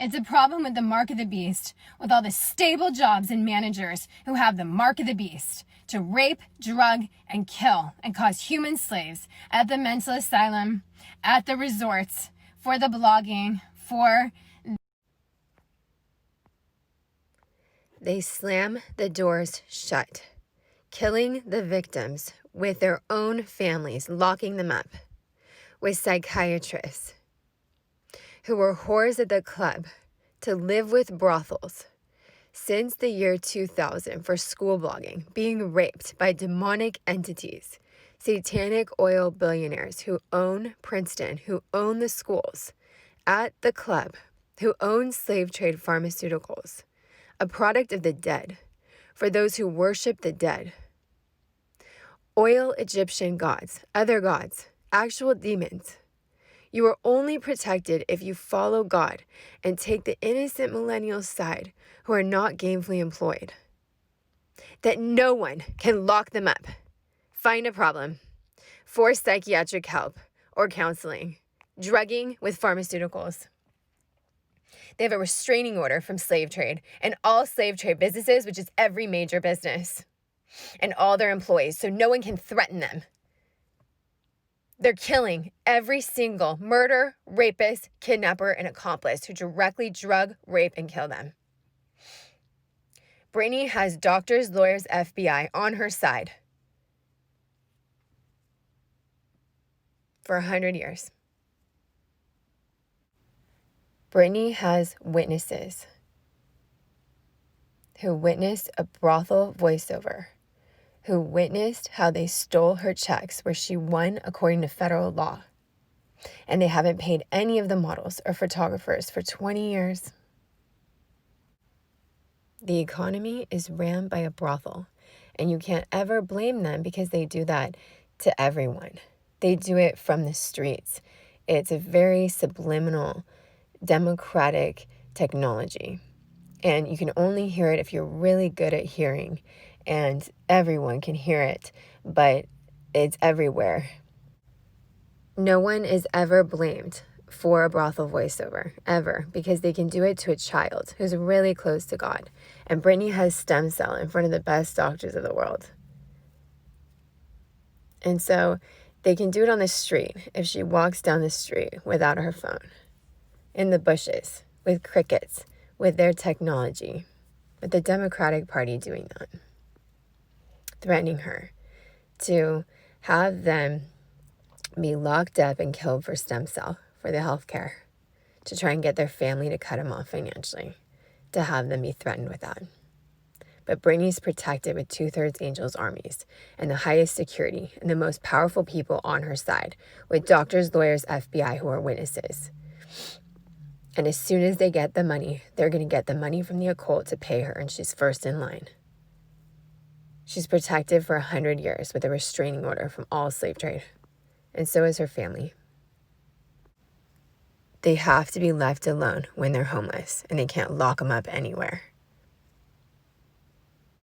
It's a problem with the mark of the beast, with all the stable jobs and managers who have the mark of the beast to rape, drug, and kill and cause human slaves at the mental asylum, at the resorts, for the blogging, for... They slam the doors shut, killing the victims with their own families, locking them up, with psychiatrists who were whores at the club to live with brothels since the year 2000 for school blogging, being raped by demonic entities, satanic oil billionaires who own Princeton, who own the schools, at the club, who own slave trade pharmaceuticals, a product of the dead, for those who worship the dead. Oil Egyptian gods, other gods, actual demons. You are only protected if you follow God and take the innocent millennials' side who are not gainfully employed. That no one can lock them up, find a problem, force psychiatric help or counseling, drugging with pharmaceuticals. They have a restraining order from slave trade and all slave trade businesses, which is every major business, and all their employees, so no one can threaten them. They're killing every single murder, rapist, kidnapper, and accomplice who directly drug, rape, and kill them. Brittany has doctors, lawyers, FBI on her side for 100 years. Brittany has witnesses who witnessed a brothel voiceover, who witnessed how they stole her checks where she won according to federal law. And they haven't paid any of the models or photographers for 20 years. The economy is ran by a brothel, and you can't ever blame them because they do that to everyone. They do it from the streets. It's a very subliminal, democratic technology. And you can only hear it if you're really good at hearing, and everyone can hear it, but it's everywhere. No one is ever blamed for a brothel voiceover, ever, because they can do it to a child who's really close to God. And Brittany has stem cell in front of the best doctors of the world. And so they can do it on the street if she walks down the street without her phone, in the bushes, with crickets, with their technology, with the Democratic Party doing that, threatening her to have them be locked up and killed for stem cell, for the health care, to try and get their family to cut them off financially, to have them be threatened with that. But Brittany's protected with 2/3 angels armies and the highest security and the most powerful people on her side, with doctors, lawyers, FBI who are witnesses. And as soon as they get the money, they're going to get the money from the occult to pay her, and she's first in line. She's protected for 100 years with a restraining order from all slave trade, and so is her family. They have to be left alone when they're homeless, and they can't lock them up anywhere.